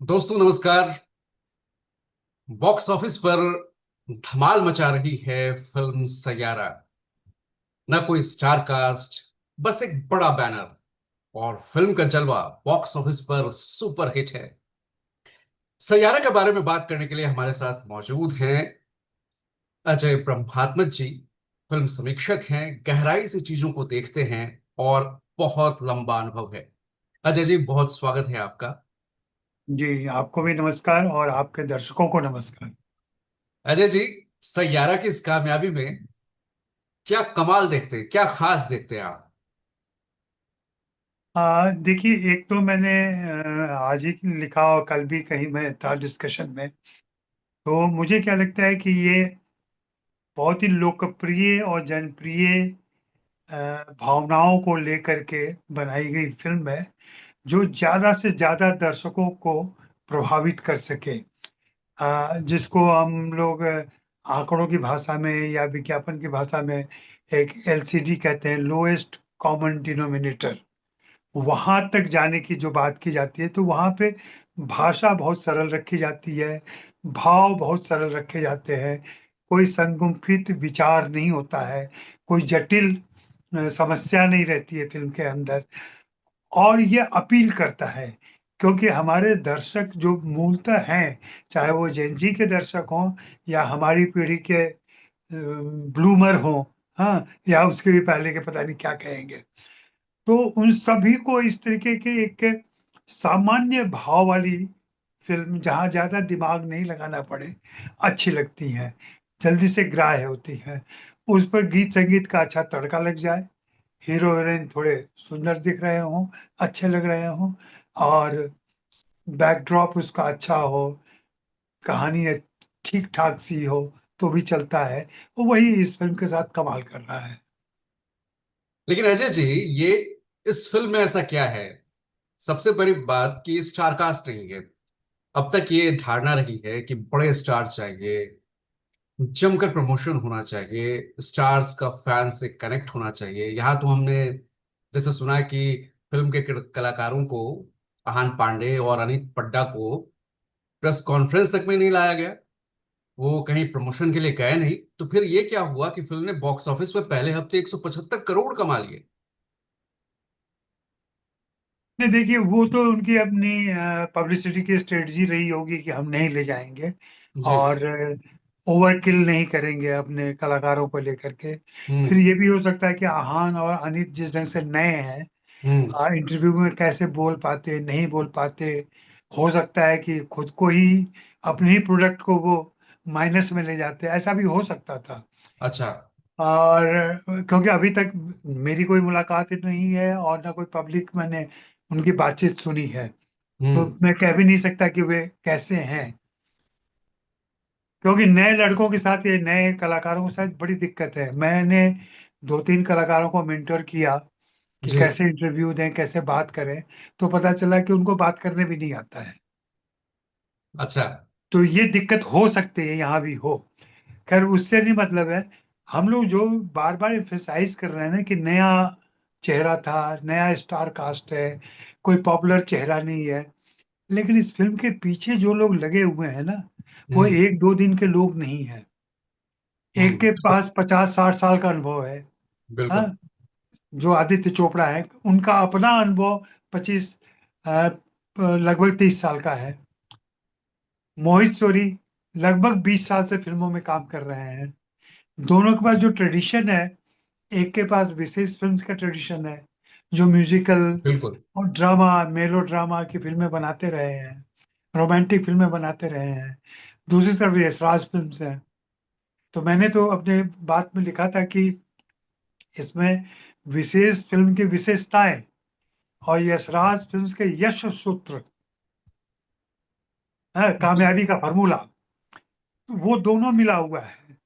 दोस्तों नमस्कार। Box office पर धमाल मचा रही है फिल्म सैयारा। न कोई स्टार कास्ट, बस एक बड़ा बैनर और फिल्म का जलवा बॉक्स ऑफिस पर सुपर हिट है। सैयारा के बारे में बात करने के लिए हमारे साथ मौजूद हैं अजय ब्रह्मात्मक जी। फिल्म समीक्षक हैं, गहराई से चीजों को देखते हैं और बहुत लंबा अनुभव है। अजय जी, बहुत स्वागत है आपका। जी, आपको भी नमस्कार और आपके दर्शकों को नमस्कार। अजय जी, सैयारा की इस कामयाबी में क्या कमाल देखते हैं, क्या खास देखते हैं आप? देखिए, एक तो मैंने आज ही लिखा और कल भी कहीं मैं था डिस्कशन में। तो मुझे क्या लगता है कि ये बहुत ही लोकप्रिय और जनप्रिय भावनाओं को लेकर के बनाई गई फिल्म है, जो ज़्यादा से ज़्यादा दर्शकों को प्रभावित कर सके। जिसको हम लोग आंकड़ों की भाषा में या विज्ञापन की भाषा में एक एलसीडी कहते हैं, लोएस्ट कॉमन डिनोमिनेटर। वहां तक जाने की जो बात की जाती है, तो वहां पे भाषा बहुत सरल रखी जाती है, भाव बहुत सरल रखे जाते हैं, कोई संगुम्फित विचार नहीं होता है, कोई जटिल समस्या नहीं रहती है फिल्म के अंदर। और ये अपील करता है, क्योंकि हमारे दर्शक जो मूलतः हैं, चाहे वो जेनजी के दर्शक हों या हमारी पीढ़ी के ब्लूमर हों, हाँ, या उसके भी पहले के पता नहीं क्या कहेंगे, तो उन सभी को इस तरीके के एक सामान्य भाव वाली फिल्म, जहाँ ज्यादा दिमाग नहीं लगाना पड़े, अच्छी लगती हैं, जल्दी से ग्राह्य होती हैं। उस पर गीत संगीत का अच्छा तड़का लग जाए, हीरो हीरोइन थोड़े सुंदर दिख रहे हों, अच्छे लग रहे हों, और बैकड्रॉप उसका अच्छा हो, कहानी ठीक ठाक सी हो, तो भी चलता है। वो वही इस फिल्म के साथ कमाल कर रहा है। लेकिन अजय जी, ये इस फिल्म में ऐसा क्या है? सबसे बड़ी बात कि स्टार कास्ट नहीं है। अब तक ये धारणा रही है कि बड़े स्टार चाहिए, जमकर प्रमोशन होना चाहिए, स्टार्स का फैन से कनेक्ट होना चाहिए। यहाँ तो हमने जैसे सुना कि फिल्म के कलाकारों को, आहान पांडे और अनीत पड्डा को, प्रेस कॉन्फ्रेंस तक में नहीं लाया गया। वो कहीं प्रमोशन के लिए गए नहीं। तो फिर ये क्या हुआ कि फिल्म ने बॉक्स ऑफिस में पहले हफ्ते 175 करोड़ कमा लिए? नहीं, देखिए, वो तो उनकी अपनी पब्लिसिटी की स्ट्रेटजी रही होगी कि हम नहीं ले जाएंगे जी। और ओवरकिल नहीं करेंगे अपने कलाकारों को लेकर के। फिर हम्म। ये भी हो सकता है कि आहान और अनित जिस ढंग से नए हैं, हम्म। इंटरव्यू में कैसे बोल पाते नहीं बोल पाते, हो सकता है कि खुद को ही, अपने ही प्रोडक्ट को वो माइनस में ले जाते, ऐसा भी हो सकता था। अच्छा। और क्योंकि अभी तक मेरी कोई मुलाकात ही नहीं है और ना कोई पब्लिक मैंने उनकी बातचीत सुनी है, तो हम्म। मैं कह भी नहीं सकता कि वे कैसे हैं। क्योंकि नए लड़कों के साथ, ये नए कलाकारों के साथ बड़ी दिक्कत है। मैंने दो तीन कलाकारों को मेंटर किया कि जी। कैसे इंटरव्यू दें, कैसे बात करें, तो पता चला कि उनको बात करने भी नहीं आता है। अच्छा। तो ये दिक्कत हो सकती है, यहाँ भी हो। खैर, उससे नहीं मतलब है। हम लोग जो बार बार एम्फेसाइज कर रहे हैं ना कि नया चेहरा था, नया स्टार कास्ट है, कोई पॉपुलर चेहरा नहीं है, लेकिन इस फिल्म के पीछे जो लोग लगे हुए हैं ना, वो हम्म। एक दो दिन के लोग नहीं है। एक के हम्म। पास 50-60 साल का अनुभव है। हाँ, बिल्कुल। जो आदित्य चोपड़ा है, उनका अपना अनुभव 25, लगभग 30 साल का है। मोहित सोरी लगभग 20 साल से फिल्मों में काम कर रहे हैं। दोनों के पास जो ट्रेडिशन है, एक के पास विशेष फिल्म्स का ट्रेडिशन है, जो म्यूजिकल बिल्कुल। और ड्रामा, मेलो ड्रामा की फिल्में बनाते रहे हैं, रोमांटिक फिल्में बनाते रहे हैं। दूसरी तरफ यशराज फिल्म्स हैं। तो मैंने तो अपने बात में लिखा था कि इसमें विशेष फिल्म की विशेषताएं और यशराज फिल्म्स के यश सूत्र, है कामयाबी का फार्मूला, वो दोनों मिला हुआ है।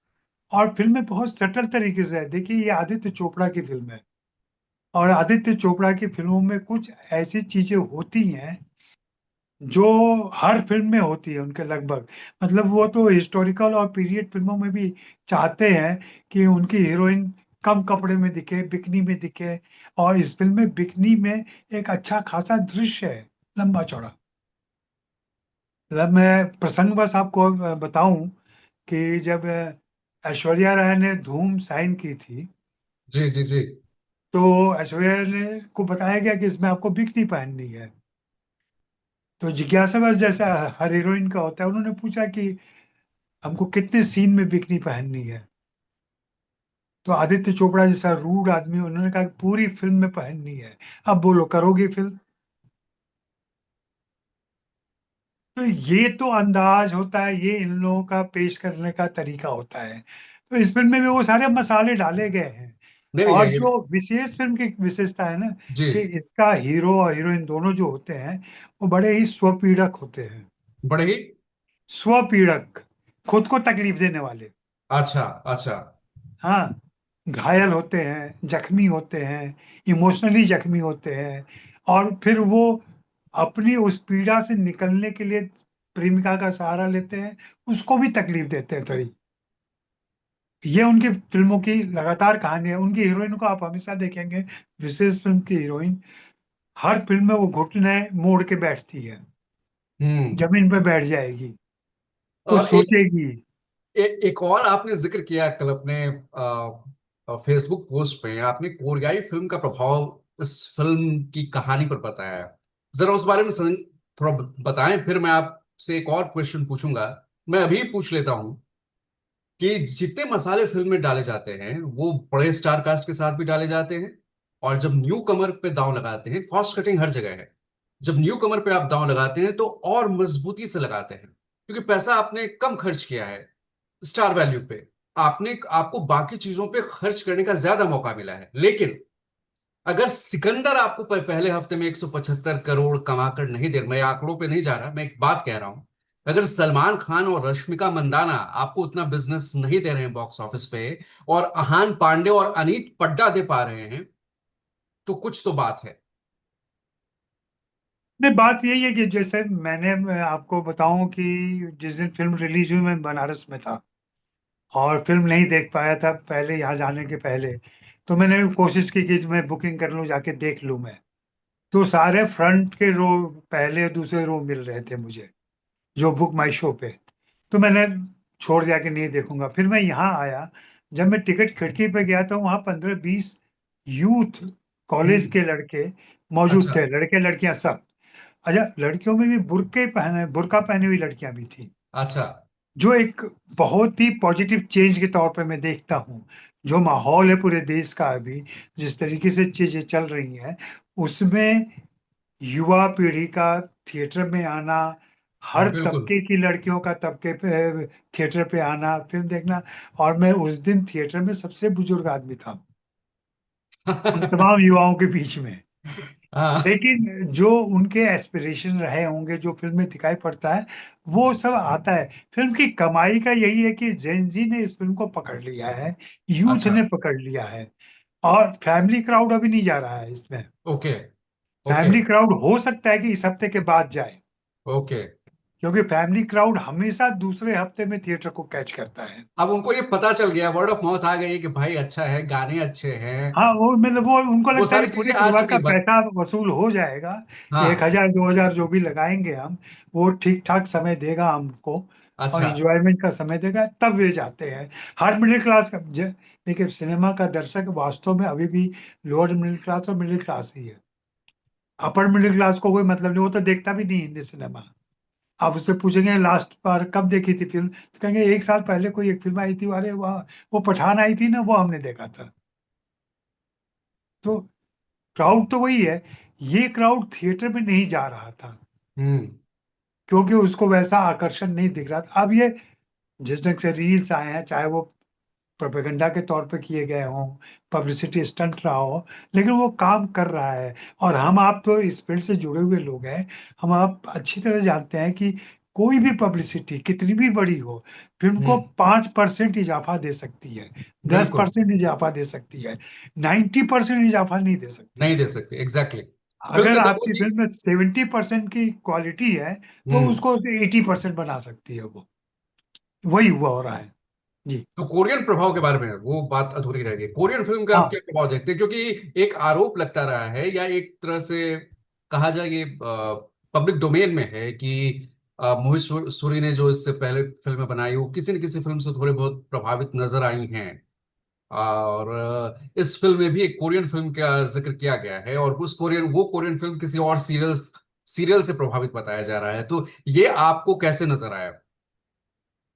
और फिल्म में बहुत सटल तरीके से है। देखिए, ये आदित्य चोपड़ा की फिल्म है, और आदित्य चोपड़ा की फिल्मों में कुछ ऐसी चीजें होती हैं जो हर फिल्म में होती है उनके लगभग। मतलब वो तो हिस्टोरिकल और पीरियड फिल्मों में भी चाहते हैं कि उनकी हीरोइन कम कपड़े में दिखे, बिकनी में दिखे, और इस फिल्म में बिकनी में एक अच्छा खासा दृश्य है, लंबा चौड़ा। मतलब मैं प्रसंगवश आपको बताऊं कि जब ऐश्वर्या राय ने धूम साइन की थी, जी जी जी। तो ऐश्वर्या ने को बताया गया कि इसमें आपको बिकनी पहननी है। तो जिज्ञासा बस जैसा हर हीरोइन का होता है, उन्होंने पूछा कि हमको कितने सीन में बिकनी पहननी है। तो आदित्य चोपड़ा जैसा रूड आदमी, उन्होंने कहा कि पूरी फिल्म में पहननी है। अब बोलो, करोगे फिल्म? तो ये तो अंदाज होता है, ये इन लोगों का पेश करने का तरीका होता है। तो इस फिल्म में भी वो सारे मसाले डाले गए हैं। नहीं नहीं, और ये जो विशेष फिल्म की विशेषता है ना, जी। कि इसका हीरो और हीरोइन दोनों जो होते हैं, वो बड़े ही स्वपीड़क होते हैं। बड़े ही। स्वपीड़क, खुद को तकलीफ देने वाले। अच्छा अच्छा। हाँ, घायल होते हैं, जख्मी होते हैं, इमोशनली जख्मी होते हैं। और फिर वो अपनी उस पीड़ा से निकलने के लिए प्रेमिका का सहारा लेते हैं, उसको भी तकलीफ देते हैं थोड़ी। ये उनकी फिल्मों की लगातार कहानी है। उनकी हीरोइन को आप हमेशा देखेंगे, विशेष फिल्म की हीरोइन हर फिल्म में वो घुटने मोड़ के बैठती है, हम्म। जमीन पे बैठ जाएगी, कुछ एक सोचेगी। एक और आपने जिक्र किया कल अपने फेसबुक पोस्ट पे, आपने कोरियाई फिल्म का प्रभाव इस फिल्म की कहानी पर बताया। जरा उस बारे में थोड़ा बताएं, फिर मैं आपसे एक और क्वेश्चन पूछूंगा। मैं अभी पूछ लेता हूं कि जितने मसाले फिल्म में डाले जाते हैं वो बड़े स्टार कास्ट के साथ भी डाले जाते हैं, और जब न्यू कमर पे दांव लगाते हैं, कॉस्ट कटिंग हर जगह है, जब न्यू कमर पे आप दांव लगाते हैं तो और मजबूती से लगाते हैं, क्योंकि पैसा आपने कम खर्च किया है स्टार वैल्यू पे। आपने आपको बाकी चीजों पे खर्च करने का ज्यादा मौका मिला है। लेकिन अगर सिकंदर आपको पहले हफ्ते में 175 करोड़ कमा कर नहीं दे, मैं आंकड़ों पे नहीं जा रहा, मैं एक बात कह रहा हूं, अगर सलमान खान और रश्मिका मंदाना आपको उतना बिजनेस नहीं दे रहे हैं बॉक्स ऑफिस पे, और अहान पांडे और अनीत पड्डा दे पा रहे हैं, तो कुछ तो बात है। नहीं, बात यही है कि जैसे मैं आपको बताऊं कि जिस दिन फिल्म रिलीज हुई, मैं बनारस में था और फिल्म नहीं देख पाया था पहले, यहाँ जाने के पहले। तो मैंने कोशिश की कि मैं बुकिंग कर लूँ, जाके देख लूँ मैं। तो सारे फ्रंट के रो, पहले दूसरे रो मिल रहे थे मुझे, जो बुक माई शो पे। तो मैंने छोड़ दिया कि नहीं देखूंगा। फिर मैं यहाँ आया, जब मैं टिकट खिड़की पे गया तो वहाँ 15-20 यूथ कॉलेज हम्म। के लड़के मौजूद अच्छा थे, लड़के लड़कियां सब। अच्छा, लड़कियों में भी बुर्का पहनी हुई लड़कियां भी थी, अच्छा। जो एक बहुत ही पॉजिटिव चेंज के तौर पे मैं देखता हूँ। जो माहौल है पूरे देश का अभी, जिस तरीके से चीजें चल रही हैं, उसमें युवा पीढ़ी का थिएटर में आना, हर बिल्कुल। तबके की लड़कियों का तबके पे थिएटर पे आना, फिल्म देखना। और मैं उस दिन थिएटर में सबसे बुजुर्ग आदमी था उन तमाम युवाओं के बीच में। हाँ। लेकिन जो उनके एस्पिरेशन रहे होंगे, जो फिल्म में दिखाई पड़ता है, वो सब आता है। फिल्म की कमाई का यही है कि जेनजी ने इस फिल्म को पकड़ लिया है, यूथ अच्छा। ने पकड़ लिया है। और फैमिली क्राउड अभी नहीं जा रहा है इसमें। ओके ओके फैमिली क्राउड हो सकता है कि इस हफ्ते के बाद जाए, ओके। क्योंकि फैमिली क्राउड हमेशा दूसरे हफ्ते में थिएटर को कैच करता है। अब उनको ये पता चल गया, वर्ड ऑफ माउथ आ गई कि भाई अच्छा है, गाने अच्छे हैं, हाँ, वो मतलब वो उनको वो लगता है सारी कि चीजें पूरे आ परिवार चुकी का बात। पैसा वसूल हो जाएगा। एक हाँ। हजार 2,000 जो भी लगाएंगे हम, वो ठीक ठाक समय देगा हमको, और अच्छा। इंजॉयमेंट का समय देगा, तब वे जाते हैं। हर मिडिल क्लास का देखिए, सिनेमा का दर्शक वास्तव में अभी भी लोअर मिडिल क्लास और मिडिल क्लास ही है। अपर मिडिल क्लास को कोई मतलब नहीं, वो तो देखता भी नहीं हिंदी सिनेमा। आप उससे पूछेंगे लास्ट बार कब देखी थी फिल्म, तो कहेंगे 1 साल पहले कोई एक फिल्म आई थी, अरे वाह, वो पठान आई थी ना, वो हमने देखा था। तो क्राउड तो वही है। ये क्राउड थिएटर में नहीं जा रहा था, हम्म क्योंकि उसको वैसा आकर्षण नहीं दिख रहा था। अब ये जिस ढंग से रील्स आए हैं, चाहे वो प्रोपेगेंडा के तौर पे किए गए हों, पब्लिसिटी स्टंट रहा हो, लेकिन वो काम कर रहा है। और हम आप तो इस फील्ड से जुड़े हुए लोग हैं, हम आप अच्छी तरह जानते हैं कि कोई भी पब्लिसिटी कितनी भी बड़ी हो, फिल्म को हम्म। 5% इजाफा दे सकती है, दस बिल्कुल। परसेंट इजाफा दे सकती है, 90% इजाफा नहीं दे सकती। नहीं दे सकते, एग्जैक्टली exactly. फिल्म अगर में आपकी दबोची। फिल्म में 70% की क्वालिटी है, तो हम्म। उसको 80% बना सकती है वो। वही हुआ हो रहा है। जी। तो कोरियन प्रभाव के बारे में वो बात अधूरी रह गई, कोरियन फिल्म का आप हाँ, क्या प्रभाव देखते हैं? क्योंकि एक आरोप लगता रहा है, या एक तरह से कहा जाए, ये पब्लिक डोमेन में है कि मोहित सूरी ने जो इससे पहले फिल्में बनाई वो किसी न किसी फिल्म से थोड़ी बहुत प्रभावित नजर आई हैं। और इस फिल्म में भी एक कोरियन फिल्म का जिक्र किया गया है, और वो कोरियन फिल्म किसी और सीरियल सीरियल से प्रभावित बताया जा रहा है। तो ये आपको कैसे नजर आया?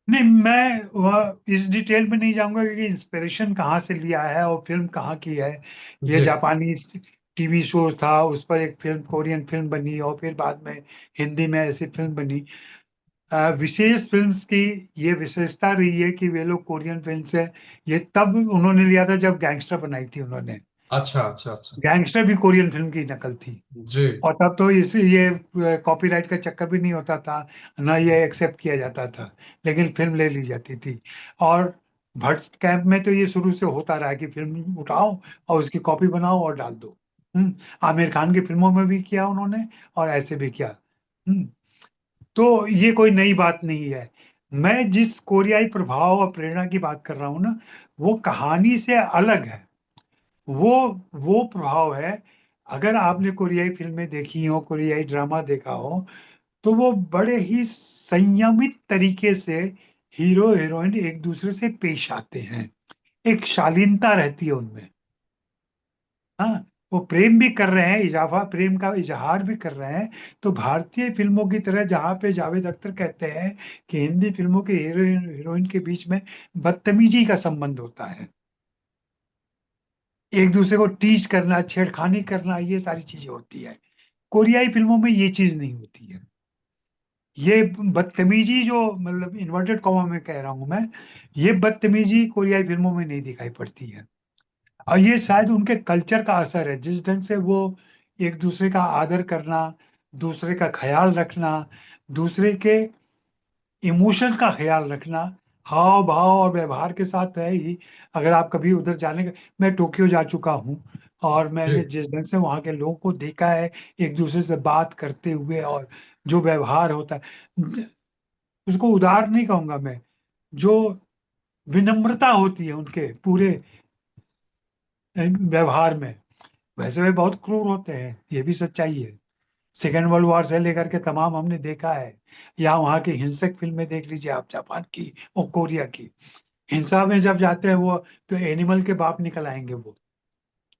नहीं, मैं वह इस डिटेल में नहीं जाऊंगा कि इंस्पिरेशन कहाँ से लिया है और फिल्म कहाँ की है। ये जी। जापानी टीवी शो था, उस पर एक फिल्म, कोरियन फिल्म बनी, और फिर बाद में हिंदी में ऐसी फिल्म बनी। विशेष फिल्म्स की ये विशेषता रही है कि वे लोग कोरियन फिल्म से, ये तब उन्होंने लिया था जब गैंगस्टर बनाई थी उन्होंने। अच्छा, अच्छा, अच्छा। गैंगस्टर भी कोरियन फिल्म की नकल थी। जी। और तब तो इस ये कॉपीराइट का चक्कर भी नहीं होता था, ना ये एक्सेप्ट किया जाता था, लेकिन फिल्म ले ली जाती थी। और भट्ट कैंप में तो ये शुरू से होता रहा है कि फिल्म उठाओ और उसकी कॉपी बनाओ और डाल दो। आमिर खान की फिल्मों में भी किया उन्होंने, और ऐसे भी किया। हम्म तो ये कोई नई बात नहीं है। मैं जिस कोरियाई प्रभाव और प्रेरणा की बात कर रहा हूँ ना, वो कहानी से अलग है। वो वो प्रभाव है। अगर आपने कोरियाई फिल्में देखी हो, कोरियाई ड्रामा देखा हो, तो वो बड़े ही संयमित तरीके से हीरो हीरोइन एक दूसरे से पेश आते हैं। एक शालीनता रहती है उनमें। हाँ, वो प्रेम भी कर रहे हैं, इजाफा प्रेम का इजहार भी कर रहे हैं। तो भारतीय फिल्मों की तरह, जहाँ पे जावेद अख्तर कहते हैं कि हिंदी फिल्मों के हीरो हीरोइन के बीच में बदतमीजी का संबंध होता है, एक दूसरे को टीज करना, छेड़खानी करना, ये सारी चीजें होती है। कोरियाई फिल्मों में ये चीज नहीं होती है। ये बदतमीजी जो, मतलब इन्वर्टेड कॉमा में कह रहा हूं मैं, ये बदतमीजी कोरियाई फिल्मों में नहीं दिखाई पड़ती है। और ये शायद उनके कल्चर का असर है, जिस ढंग से वो एक दूसरे का आदर करना, दूसरे का ख्याल रखना, दूसरे के इमोशन का ख्याल रखना, हाव भाव और व्यवहार के साथ है ही। अगर आप कभी उधर जाने का, मैं टोक्यो जा चुका हूँ, और जी। मैंने जिस ढंग से वहाँ के लोगों को देखा है एक दूसरे से बात करते हुए, और जो व्यवहार होता है, उसको उदार नहीं कहूंगा मैं, जो विनम्रता होती है उनके पूरे व्यवहार में। वैसे वे बहुत क्रूर होते हैं, ये भी सच्चाई है। सेकेंड वर्ल्ड वॉर से लेकर के तमाम हमने देखा है। या वहाँ की हिंसक फिल्में देख लीजिए आप, जापान की और कोरिया की। हिंसा में जब जाते हैं वो, तो एनिमल के बाप निकल आएंगे वो।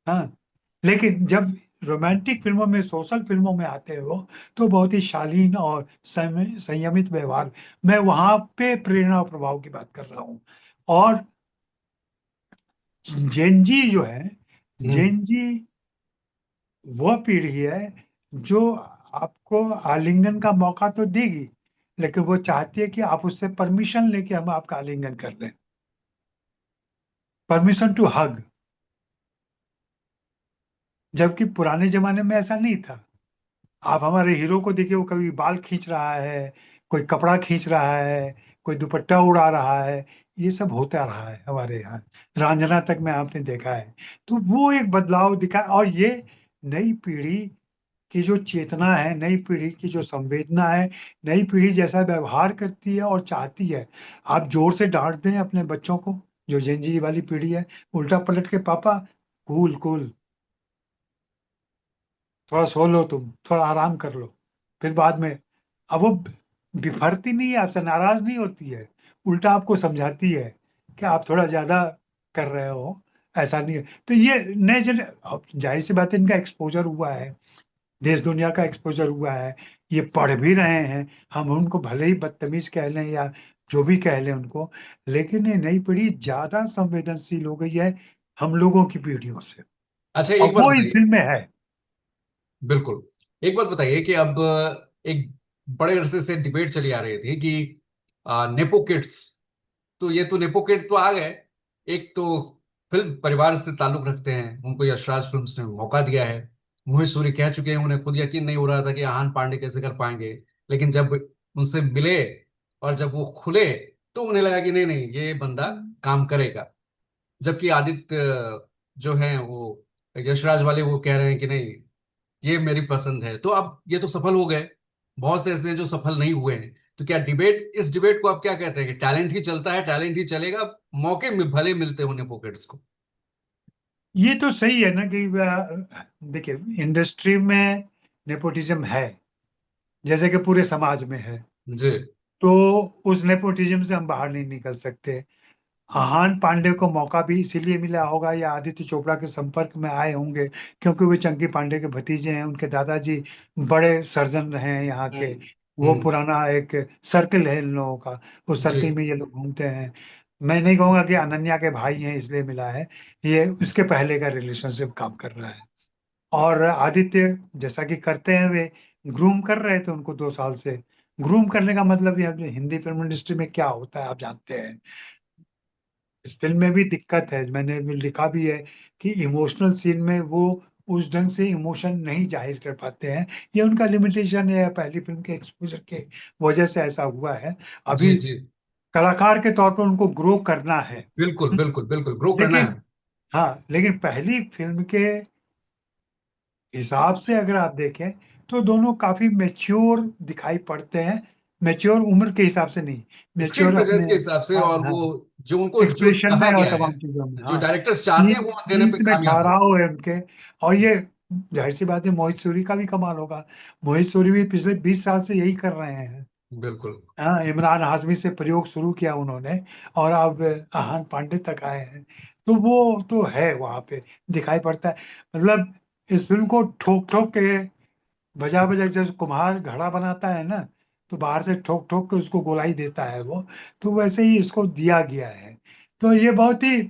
हाँ, लेकिन जब रोमांटिक फिल्मों में, सोशल फिल्मों में आते हैं वो, तो बहुत ही शालीन और संयमित व्यवहार। मैं वहां पे प्रेरणा और प्रभाव की बात कर रहा हूँ। और जेनजी जो है, हम्म। जेनजी वह पीढ़ी है जो आपको आलिंगन का मौका तो देगी, लेकिन वो चाहती है कि आप उससे परमिशन लेके हम आपका आलिंगन कर लें। Permission to hug. जबकि पुराने जमाने में ऐसा नहीं था। आप हमारे हीरो को देखिए, वो कभी बाल खींच रहा है, कोई कपड़ा खींच रहा है, कोई दुपट्टा उड़ा रहा है। ये सब होता रहा है हमारे यहाँ। रांझना तक में आपने देखा है। तो वो एक बदलाव दिखा, और ये नई पीढ़ी की जो चेतना है, नई पीढ़ी की जो संवेदना है, नई पीढ़ी जैसा व्यवहार करती है और चाहती है। आप जोर से डांट दें अपने बच्चों को, जो जेनजी वाली पीढ़ी है, उल्टा पलट के, पापा कूल कूल, थोड़ा सो लो, तुम थोड़ा आराम कर लो, फिर बाद में। अब वो बिफरती नहीं है आपसे, नाराज नहीं होती है, उल्टा आपको समझाती है कि आप थोड़ा ज्यादा कर रहे हो, ऐसा नहीं है। तो ये नए जन, अब जाहिर सी बात है, इनका एक्सपोजर हुआ है, देश दुनिया का एक्सपोजर हुआ है, ये पढ़ भी रहे हैं। हम उनको भले ही बदतमीज कह लें या जो भी कह लें उनको, लेकिन ये नई पीढ़ी ज्यादा संवेदनशील हो गई है हम लोगों की पीढ़ियों से, अच्छा, और एक बात वो इस बताइए। फिल्म में है। बिल्कुल। एक बात बताइए कि अब एक बड़े अरसे से डिबेट चली आ रही थी कि नेपो किड्स, तो ये तो नेपो किड तो आ गए। एक तो फिल्म परिवार से ताल्लुक रखते हैं, उनको यशराज फिल्म्स ने मौका दिया है। मोहित सूरी कह चुके हैं, उन्हें खुद यकीन नहीं हो रहा था कि आहान पांडे कैसे कर पाएंगे। लेकिन जब उनसे मिले और जब वो खुले, तो उन्हें लगा कि नहीं नहीं, ये बंदा काम करेगा। जबकि आदित्य जो है वो यशराज वाले, वो कह रहे हैं कि नहीं, ये मेरी पसंद है। तो अब ये तो सफल हो गए। बहुत से ऐसे हैं जो सफल नहीं हुए हैं। तो क्या इस डिबेट को आप क्या कहते हैं कि टैलेंट ही चलता है, टैलेंट ही चलेगा, मौके में भले मिलते होंगे पॉकेट्स को? ये तो सही है ना कि देखिए, इंडस्ट्री में नेपोटिज्म है, जैसे कि पूरे समाज में है। जी। तो उस नेपोटिज्म से हम बाहर नहीं निकल सकते। आहान पांडे को मौका भी इसीलिए मिला होगा या आदित्य चोपड़ा के संपर्क में आए होंगे क्योंकि वे चंकी पांडे के भतीजे हैं, उनके दादाजी बड़े सर्जन रहे हैं यहाँ के। हम्म। वो हम्म। पुराना एक सर्कल है इन लोगों का, उस जी सर्कल में ये लोग घूमते हैं। मैं नहीं कहूंगा कि अनन्या के भाई हैं इसलिए मिला है, ये उसके पहले का रिलेशनशिप काम कर रहा है। और आदित्य जैसा कि करते हैं, वे ग्रूम कर रहे थे उनको 2 साल से। ग्रूम करने का मतलब ये हिंदी फिल्म इंडस्ट्री में क्या होता है आप जानते हैं। इस फिल्म में भी दिक्कत है, मैंने भी लिखा भी है कि इमोशनल सीन में वो उस ढंग से इमोशन नहीं जाहिर कर पाते हैं। ये उनका लिमिटेशन है, पहली फिल्म के एक्सपोजर के वजह से ऐसा हुआ है। जी अभी जी। कलाकार के तौर पर उनको ग्रो करना है। बिल्कुल बिल्कुल बिल्कुल, ग्रो करना लेकिन है। हाँ, लेकिन पहली फिल्म के हिसाब से अगर आप देखें तो दोनों काफी मेच्योर दिखाई पड़ते हैं। मेच्योर उम्र के हिसाब से नहीं, स्क्रीन मेच्योर अपने, प्रेजेंस के हिसाब से, हाँ और हाँ, वो जो उनको जो एक्सप्रेशन कहा में और गया है, तमाम चीजों में, जो हाँ। डायरेक्टर्स चाहते हैं सीन वो देने पे सीन्स में कामयाब हो। ठहराव है उनके। और ये जाहिर सी बात है, मोहित सूरी का भी कमाल होगा। मोहित सूरी भी पिछले 20 साल से यही कर रहे हैं। बिल्कुल। हाँ, इमरान हाशमी से प्रयोग शुरू किया उन्होंने और अब आहान पांडे तक आए हैं। तो वो तो है वहां पे, दिखाई पड़ता है। मतलब इस फिल्म को ठोक ठोक के, बजा बजा जैसे कुम्हार घड़ा बनाता है ना, तो बाहर से ठोक ठोक के उसको गोलाई देता है वो, तो वैसे ही इसको दिया गया है। तो ये बहुत ही,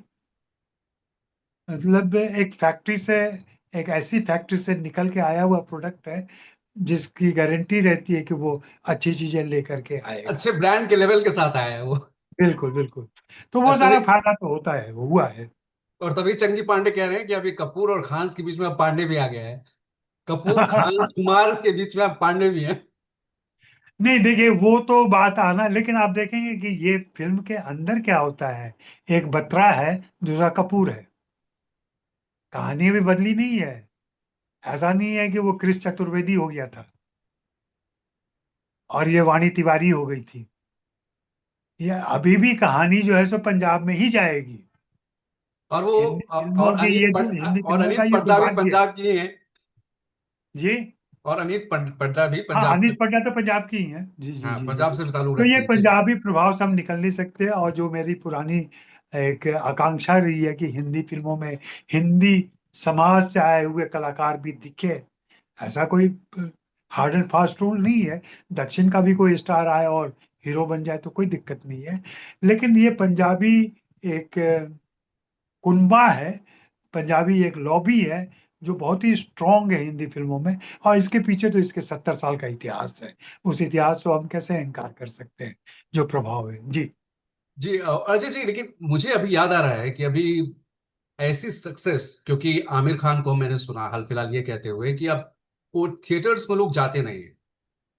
मतलब एक फैक्ट्री से, एक ऐसी फैक्ट्री से निकल के आया हुआ प्रोडक्ट है जिसकी गारंटी रहती है कि वो अच्छी चीजें लेकर के आएगा। अच्छे ब्रांड के लेवल के साथ आया है वो। बिल्कुल बिल्कुल। तो वो और सारा तभी फायदा तो होता है, वो हुआ है। और तभी चंगी पांडे कह रहे हैं कि अभी कपूर और खान के बीच में अब पांडे भी आ गया है। कपूर खान कुमार के बीच में अब पांडे भी हैं। नहीं देखिए, वो तो बात आना, लेकिन आप देखेंगे कि ये फिल्म के अंदर क्या होता है। एक बत्रा है, दूसरा कपूर है। कहानी भी बदली नहीं है। ऐसा नहीं है कि वो क्रिश चतुर्वेदी हो गया था और ये वाणी तिवारी हो गई थी। ये अभी भी कहानी जो है सो पंजाब में ही जाएगी। और वो हिंदी फिल्मों की ये हिंदी और फिल्मों का अनीत ये पटला भी दुर्भाग्य है पंजाब की ही हैं। जी। और पटला भी हाँ, पंजाब अनीस के। पटेल तो पंजाब की ही हैं, जी जी हाँ, जी जी पंजाब जी। से भी ताल्लुक तो ये रखती है जी। पंजाबी प्रभाव से हम निकल नहीं सकते, और जो मेरी पुरानी एक आकांक्षा रही है कि हिंदी फिल्मों में हिंदी समाज से आए हुए कलाकार भी दिखे। ऐसा कोई हार्ड एंड फास्ट रूल नहीं है। दक्षिण का भी कोई स्टार आए और हीरो बन जाए तो कोई दिक्कत नहीं है। लेकिन ये पंजाबी एक कुनबा है, पंजाबी एक लॉबी है जो बहुत ही स्ट्रांग है हिंदी फिल्मों में। और इसके पीछे तो इसके 70 साल का इतिहास है। उस इतिहास को हम कैसे इनकार कर सकते हैं, जो प्रभाव है जी। जी अजय जी, लेकिन मुझे अभी याद आ रहा है कि अभी ऐसी सक्सेस, क्योंकि आमिर खान को मैंने सुना हाल फिलहाल ये कहते हुए कि अब वो थिएटर्स में लोग जाते नहीं है।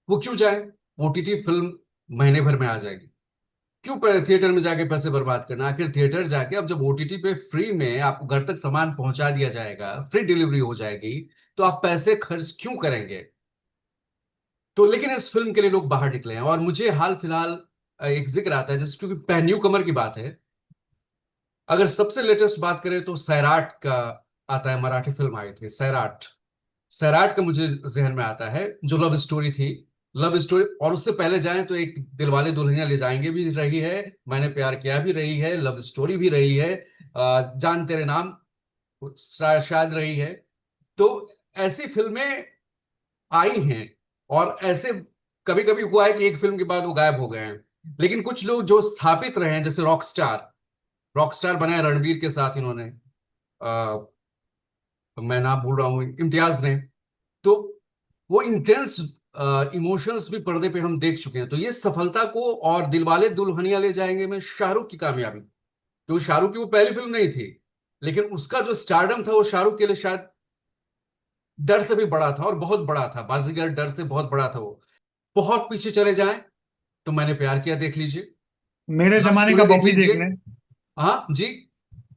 वो क्यों जाए? ओटीटी फिल्म महीने भर में आ जाएगी। क्यों थिएटर में जाके पैसे बर्बाद करना? आखिर थिएटर जाके अब जब ओटीटी पे फ्री में आपको घर तक सामान पहुंचा दिया जाएगा, फ्री डिलीवरी हो जाएगी, तो आप पैसे खर्च क्यों करेंगे? तो लेकिन इस फिल्म के लिए लोग बाहर निकले हैं। और मुझे हाल फिलहाल एक जिक्र आता है, जैसे क्योंकि न्यू कमर की बात है, अगर सबसे लेटेस्ट बात करें तो सैराट का आता है। मराठी फिल्म आई थी सैराट। सैराट का मुझे जहन में आता है, जो लव स्टोरी थी। लव स्टोरी, और उससे पहले जाएं तो एक दिलवाले दुल्हनिया ले जाएंगे भी रही है, मैंने प्यार किया भी रही है, लव स्टोरी भी रही है, जान तेरे नाम शायद रही है। तो ऐसी फिल्में आई हैं। और ऐसे कभी कभी हुआ है कि एक फिल्म के बाद वो गायब हो गए हैं। लेकिन कुछ लोग जो स्थापित रहे हैं, जैसे रॉक स्टार बनाए रणवीर के साथ इन्होंने, मैं नाम भूल रहा हूँ, इम्तियाज ने। तो वो इंटेंस इमोशंस भी पर्दे पे हम देख चुके हैं। तो ये सफलता को, और दिलवाले दुल्हनिया ले जाएंगे में शाहरुख की कामयाबी, जो शाहरुख की वो पहली फिल्म नहीं थी, लेकिन उसका जो स्टारडम था वो शाहरुख के लिए शायद डर से भी बड़ा था, और बहुत बड़ा था। बाजीगर डर से बहुत बड़ा था वो। बहुत पीछे चले जाएं तो मैंने प्यार किया देख लीजिए, मेरे लव जमाने का स्टोरी देख बॉबी देख लीजिए। लें। हाँ जी।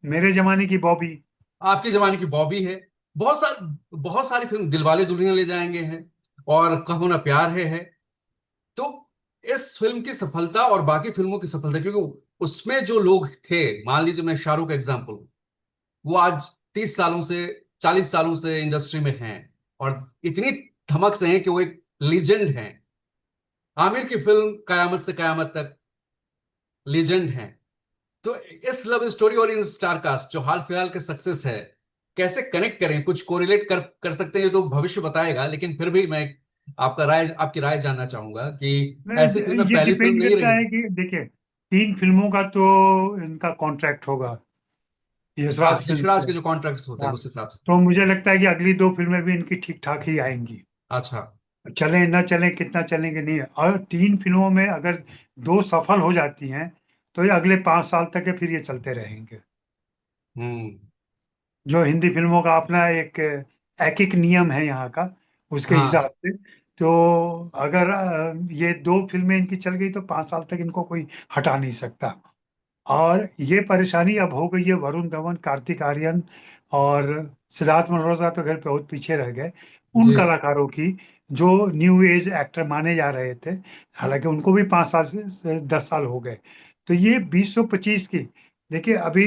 मेरे जमाने की बॉबी। आपके जमाने की बॉबी है। बहुत सारी फिल्म, दिलवाले दुल्हनिया ले जाएंगे हैं, और कहो ना प्यार है। तो इस फिल्म की सफलता और बाकी फिल्मों की सफलता, क्योंकि उसमें जो लोग थे, मान लीजिए मैं शाहरुख का एग्जांपल, वो आज 30 सालों से, 40 सालों से इंडस्ट्री में हैं, और इतनी धमक से हैं कि वो एक लीजेंड हैं। आमिर की फिल्म कयामत से कयामत तक लीजेंड है। तो इस लव स्टोरी और इन स्टार कास्ट जो हाल फिलहाल के सक्सेस है, कैसे कनेक्ट करें, कुछ कोरिलेट कर कर सकते हैं, ये तो भविष्य बताएगा, लेकिन फिर भी मैं आपकी राय जानना चाहूंगा कि ऐसी नहीं, फिल्में ये पहली फिल्म डिपेंड नहीं करता रही। है कि देखिए, 3 फिल्मों का तो इनका कॉन्ट्रैक्ट होगा, हाँ, यशराज फिल्म यशराज से। के जो कॉन्ट्रैक्ट्स होते हैं हाँ, उस हिसाब से। तो मुझे लगता है कि अगली 2 फिल्में भी इनकी ठीक ठाक ही आएंगी। अच्छा। चलें ना चलें, कितना चलेंगे नहीं, और 3 फिल्मों में अगर 2 सफल हो जाती हैं तो ये अगले 5 साल तक के फिर ये चलते रहेंगे। हम्म। जो हिंदी फिल्मों का अपना एक एक नियम है यहाँ का, उसके हिसाब हाँ। से। तो अगर ये 2 फिल्में इनकी चल गई तो 5 साल तक इनको कोई हटा नहीं सकता। और ये परेशानी अब हो गई है वरुण धवन, कार्तिक आर्यन और सिद्धार्थ मल्होत्रा तो घर पे बहुत पीछे रह गए, उन जी। कलाकारों की जो न्यू एज एक्टर माने जा रहे थे। हालांकि उनको भी 5 साल से 10 साल हो गए। तो ये 2025 की, देखिए अभी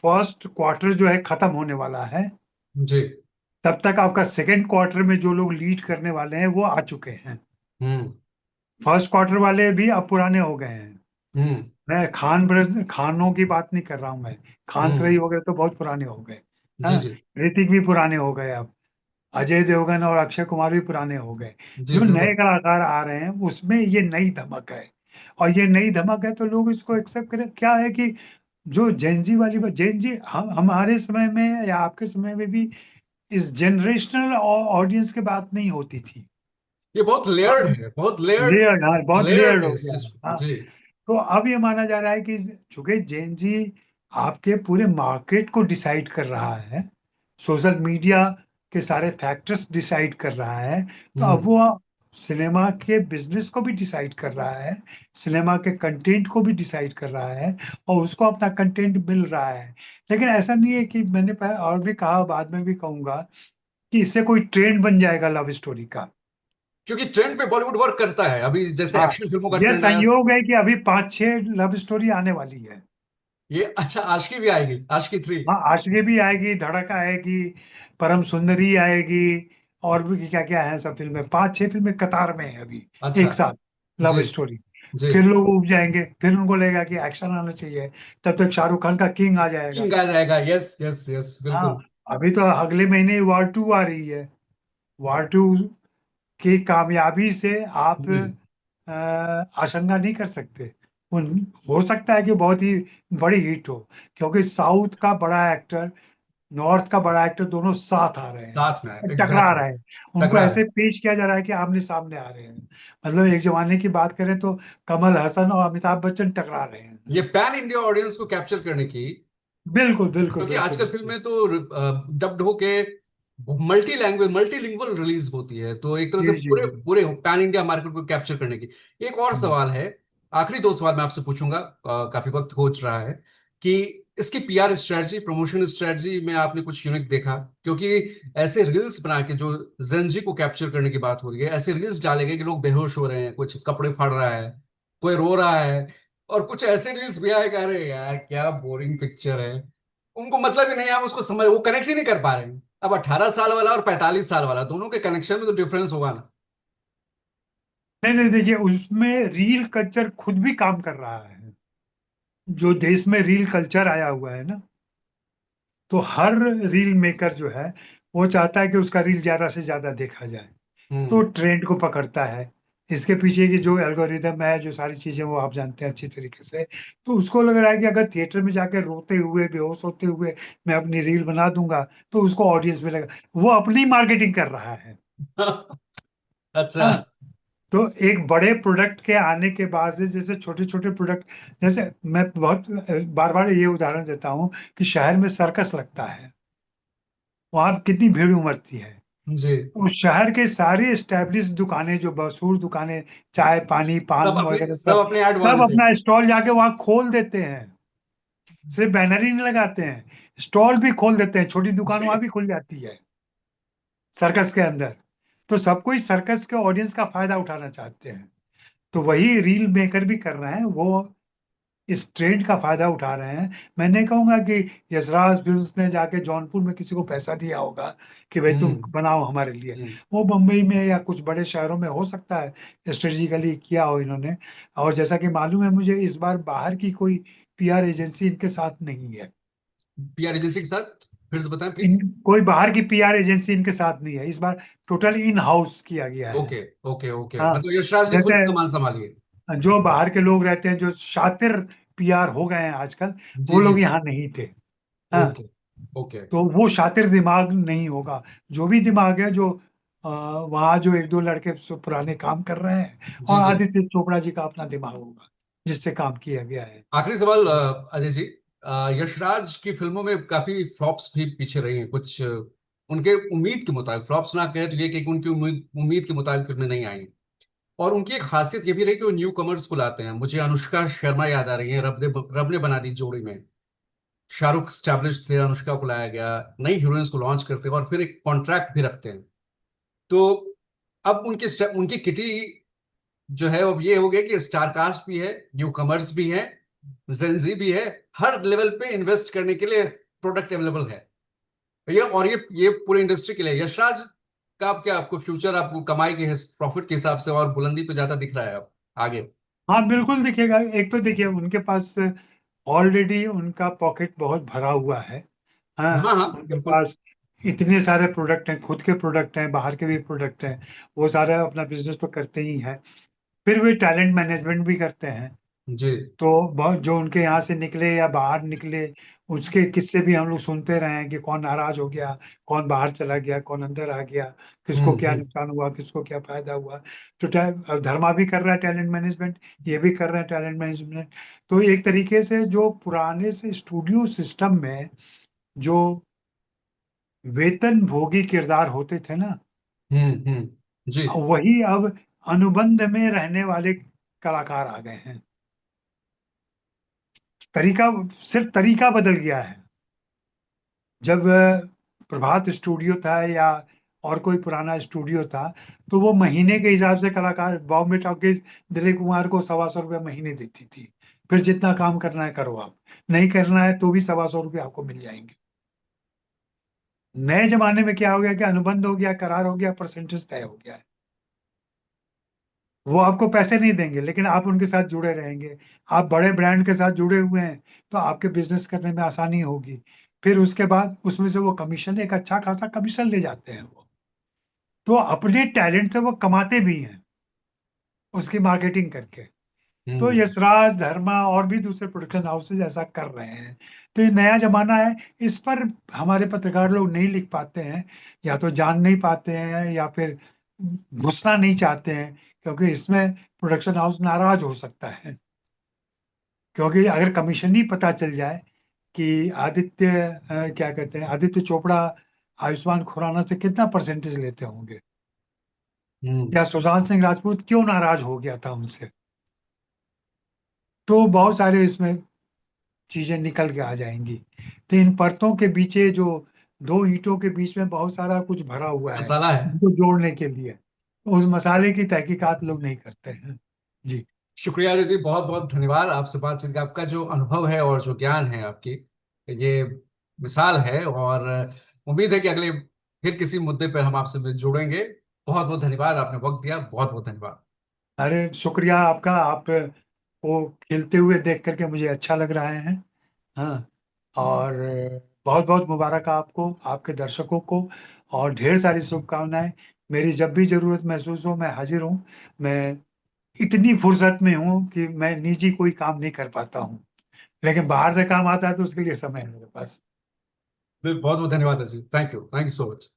फर्स्ट क्वार्टर जो है खत्म होने वाला है, जी। तब तक आपका सेकेंड क्वार्टर में जो लोग लीड करने वाले हैं वो आ चुके हैं। हम्म। फर्स्ट क्वार्टर वाले भी अब पुराने हो गए हैं। हम्म। मैं खान ब्रदर, खानों की बात नहीं कर रहा हूं मैं। खान त्रयी हम्म। वगैरह तो बहुत पुराने हो गए। जी। हाँ, जी। ऋतिक भी पुराने हो गए अब। अजय देवगन और अक्षय कुमार भी पुराने हो गए। जी जो नए बिल्कुल। कलाकार आ रहे हैं उसमें ये नई धमक है। और ये नई धमक है तो लोग इसको एक्सेप्ट करें। क्या है कि जो जेनजी वाली बात, जेनजी हम हमारे समय में या आपके समय में भी इस जनरेशनल ऑडियंस की बात नहीं होती थी। ये बहुत लेयर्ड अब है, बहुत लेयर्ड। लेयर्ड, हाँ बहुत लेयर्ड लेयर्ड है हो इस गया। चीज हाँ, जी। तो अब ये माना जा रहा है कि चूंकि जेन जी आपके पूरे मार्केट को डिसाइड कर रहा है, सोशल मीडिया के सारे फैक्टर्स डिसाइड कर रहा है, तो अब हम्म। वो सिनेमा के बिजनेस को भी डिसाइड कर रहा है, सिनेमा के कंटेंट को भी डिसाइड कर रहा है, और उसको अपना कंटेंट मिल रहा है। लेकिन ऐसा नहीं है कि मैंने और भी कहा, बाद में भी कहूंगा, कि इससे कोई ट्रेंड बन जाएगा लव स्टोरी का। क्योंकि ट्रेंड पे बॉलीवुड वर्क करता है, अभी जैसे हाँ, एक्शन फिल्मों का यह ट्रेंड आया। संयोग है कि अभी 5-6 लव स्टोरी आने वाली है। ये अच्छा, आशिकी भी आएगी, आशिकी 3। हाँ, आशिकी भी आएगी, धड़क आएगी, परम सुंदरी आएगी, और भी क्या क्या है सब फिल्में, 5-6 फिल्में कतार में है अभी अच्छा। एक साथ, जी। Love story. जी। फिर लोग उब जाएंगे, फिर उनको लगेगा कि एक्शन आना चाहिए, तब तक शाहरुख खान का किंग आ जाएगा। किंग आ जाएगा, यस यस यस हाँ, बिल्कुल। अभी तो अगले महीने वार 2 आ रही है। वार 2 की कामयाबी से आप हम्म। आशंका नहीं कर सकते। उन हो सकता है कि बहुत ही बड़ी हिट हो, क्योंकि साउथ का बड़ा एक्टर, नॉर्थ का बड़ा एक्टर, दोनों साथ आ रहे हैं साथ में और टकरा एग्जैक्टली। रहे हैं। उनको टकरा रहे ऐसे हैं। पेश किया जा रहा है कि आमने सामने आ रहे हैं। मतलब एक जमाने की बात करें तो कमल हसन और अमिताभ बच्चन टकरा रहे ये हैं। पैन इंडिया ऑडियंस को कैप्चर करने की, बिल्कुल बिल्कुल क्योंकि बिल्कुल आजकल बिल्कुल। फिल्में तो डब्ड होके मल्टी लैंग्वेज मल्टीलिंगुअल रिलीज होती है, तो एक तरह से जी जी पूरे जी। पूरे पैन इंडिया मार्केट को कैप्चर करने की। एक और हम्म। सवाल है, आखिरी 2 सवाल मैं आपसे पूछूंगा, काफी वक्त हो रहा है, कि इसकी पीआर स्ट्रेटजी, प्रमोशन स्ट्रेटजी में आपने कुछ यूनिक देखा? क्योंकि ऐसे रील्स बना के जो जेनजी को कैप्चर करने की बात हो रही है, ऐसे रील्स डाले गए कि लोग बेहोश हो रहे हैं, कुछ कपड़े फाड़ रहा है, कोई रो रहा है, और कुछ ऐसे रील्स भी आए, कह रहे यार क्या बोरिंग पिक्चर है, उनको मतलब ही नहीं है, हम उसको समझ वो कनेक्ट ही नहीं कर पा रहे हैं। अब 18 साल वाला और 45 साल वाला, दोनों के कनेक्शन में तो डिफरेंस होगा ना। नहीं नहीं, देखिए उसमें रील कल्चर खुद भी काम कर रहा है। जो देश में रील कल्चर आया हुआ है ना, तो हर रील मेकर जो है वो चाहता है कि उसका रील ज्यादा से ज्यादा देखा जाए, तो हम्म। ट्रेंड को पकड़ता है। इसके पीछे की जो एल्गोरिदम है, जो सारी चीजें, वो आप जानते हैं अच्छी तरीके से। तो उसको लग रहा है कि अगर थिएटर में जाके रोते हुए, बेहोश होते हुए मैं अपनी रील बना दूंगा तो उसको ऑडियंस मिलेगा। वो अपनी मार्केटिंग कर रहा है। अच्छा। हाँ, तो एक बड़े प्रोडक्ट के आने के बाद से, जैसे छोटे छोटे प्रोडक्ट, जैसे मैं बहुत बार बार ये उदाहरण देता हूँ कि शहर में सर्कस लगता है, वहां कितनी भीड़ उमड़ती है। जी। उस शहर के सारे स्टैब्लिश दुकानें, जो मशहूर दुकानें, चाय पानी पान वगैरह, सब सब अपने ऐड वहां सब देते हैं। अपना स्टॉल जाके वहां खोल देते हैं। सिर्फ बैनर ही नहीं लगाते हैं, स्टॉल भी खोल देते हैं, छोटी दुकान वहां जी। भी खुल जाती है सर्कस के अंदर। तो सब कोई सर्कस के ऑडियंस का फायदा उठाना चाहते हैं। तो वही रील मेकर भी कर रहे हैं वो। इस ट्रेंड का फायदा उठा रहे हैं। मैं नहीं कहूंगा कि यशराज फिल्म्स ने जाके जौनपुर में किसी को पैसा दिया होगा कि भाई तुम हम्म। बनाओ हमारे लिए। हम्म। वो मुंबई में या कुछ बड़े शहरों में हो सकता है स्ट्रेटेजिकली किया हो इन्होंने। और जैसा कि मालूम है मुझे, इस बार बाहर की कोई पीआर एजेंसी इनके साथ नहीं है। पीआर एजेंसी के साथ फिर से बताएं इन प्लीज। कोई बाहर की पीआर एजेंसी इनके साथ नहीं है इस बार। टोटल इन हाउस किया गया है। ओके ओके ओके, हाँ, मतलब यशराज ने खुद जैसे कमान संभाली है। जो बाहर के लोग रहते हैं, जो शातिर पीआर हो गए हैं आजकल, जी वो जी। लोग यहाँ नहीं थे। हाँ, ओके ओके। तो वो शातिर दिमाग नहीं होगा। जो भी दिमाग है, जो वहाँ जो एक दो लड़के पुराने काम कर रहे हैं, जी और जी। आदित्य चोपड़ा जी का अपना दिमाग होगा जिससे काम किया गया है। आखिरी सवाल अजय जी, यशराज की फिल्मों में काफी फ्लॉप्स भी पीछे रही हैं कुछ, उनके उम्मीद के मुताबिक, फ्लॉप्स ना कहे तो ये कि उनकी उम्मीद उम्मीद के मुताबिक फिल्में नहीं आई। और उनकी एक खासियत ये भी रही कि वो न्यू कमर्स को लाते हैं। मुझे अनुष्का शर्मा याद आ रही है, रब ने बना दी जोड़ी में। शाहरुख स्टैब्लिश थे, अनुष्का को लाया गया, नई हीरोइंस को लॉन्च करते हैं और फिर एक कॉन्ट्रैक्ट भी रखते हैं। तो अब उनकी किटी जो है अब ये हो गया कि स्टार कास्ट भी है, न्यू कमर्स भी है, जेंजी भी है, हर लेवल पे इन्वेस्ट करने के लिए प्रोडक्ट अवेलेबल है। ये पूरी इंडस्ट्री के लिए यशराज का आप क्या, आपको फ्यूचर, आपको कमाई के प्रॉफिट के हिसाब से और बुलंदी पे ज्यादा दिख रहा है अब आगे? हाँ बिल्कुल दिखेगा। एक तो देखिए, उनके पास ऑलरेडी उनका पॉकेट बहुत भरा हुआ है। हाँ, हाँ हाँ उनके बिल्कुल। पास इतने सारे प्रोडक्ट हैं, खुद के प्रोडक्ट हैं, बाहर के भी प्रोडक्ट हैं। वो सारा अपना बिजनेस तो करते ही हैं। फिर वे टैलेंट मैनेजमेंट भी करते हैं। जी। तो बहुत जो उनके यहाँ से निकले या बाहर निकले, उसके किस्से भी हम लोग सुनते रहे हैं कि कौन नाराज हो गया, कौन बाहर चला गया, कौन अंदर आ गया, किसको क्या हम्म। नुकसान हुआ, किसको क्या फायदा हुआ। तो अब धर्मा भी कर रहा है टैलेंट मैनेजमेंट, ये भी कर रहे हैं टैलेंट मैनेजमेंट। तो एक तरीके से जो पुराने से स्टूडियो सिस्टम में जो वेतन भोगी किरदार होते थे ना, जी। वही अब अनुबंध में रहने वाले कलाकार आ गए हैं। तरीका, सिर्फ तरीका बदल गया है। जब प्रभात स्टूडियो था या और कोई पुराना स्टूडियो था, तो वो महीने के हिसाब से कलाकार, बॉम्बे टॉकीज दिलीप कुमार को 125 रुपये महीने देती थी। फिर जितना काम करना है करो, आप नहीं करना है तो भी 125 रुपये आपको मिल जाएंगे। नए जमाने में क्या हो गया कि अनुबंध हो गया, करार हो गया, परसेंटेज तय हो गया है। वो आपको पैसे नहीं देंगे, लेकिन आप उनके साथ जुड़े रहेंगे। आप बड़े ब्रांड के साथ जुड़े हुए हैं तो आपके बिजनेस करने में आसानी होगी। फिर उसके बाद उसमें से वो कमीशन, एक अच्छा खासा कमीशन ले जाते हैं वो। तो अपने टैलेंट से वो कमाते भी हैं, उसकी मार्केटिंग करके। तो हम्म। यशराज, धर्मा और भी दूसरे प्रोडक्शन हाउसेज ऐसा कर रहे हैं। तो ये नया जमाना है। इस पर हमारे पत्रकार लोग नहीं लिख पाते हैं, या तो जान नहीं पाते हैं, या फिर घुसना नहीं चाहते हैं, क्योंकि इसमें प्रोडक्शन हाउस नाराज हो सकता है। क्योंकि अगर कमीशन ही पता चल जाए कि आदित्य, क्या कहते हैं, आदित्य चोपड़ा आयुष्मान खुराना से कितना परसेंटेज लेते होंगे, हम्म। या सुशांत सिंह राजपूत क्यों नाराज हो गया था उनसे, तो बहुत सारे इसमें चीजें निकल के आ जाएंगी। तो इन परतों के पीछे, जो दो ईंटों के बीच में बहुत सारा कुछ भरा हुआ है, मसाला है। उनको जोड़ने के लिए उस मसाले की तहकीकात लोग नहीं करते हैं। जी। शुक्रिया अजय जी, बहुत बहुत धन्यवाद आपसे बातचीत का। आपका जो अनुभव है और जो ज्ञान है आपकी, ये मिसाल है। और उम्मीद है कि अगले फिर किसी मुद्दे पर हम आपसे जुड़ेंगे। बहुत बहुत धन्यवाद, आपने वक्त दिया, बहुत बहुत धन्यवाद। अरे शुक्रिया आपका। आप को खिलते हुए देख करके मुझे अच्छा लग रहा है। हाँ, और बहुत बहुत मुबारक आपको, आपके दर्शकों को, और ढेर सारी शुभकामनाएं। मेरी जब भी जरूरत महसूस हो मैं हाजिर हूँ। मैं इतनी फुर्सत में हूँ कि मैं निजी कोई काम नहीं कर पाता हूँ, लेकिन बाहर से काम आता है तो उसके लिए समय है मेरे पास। बहुत बहुत धन्यवाद Ajay, thank you so much.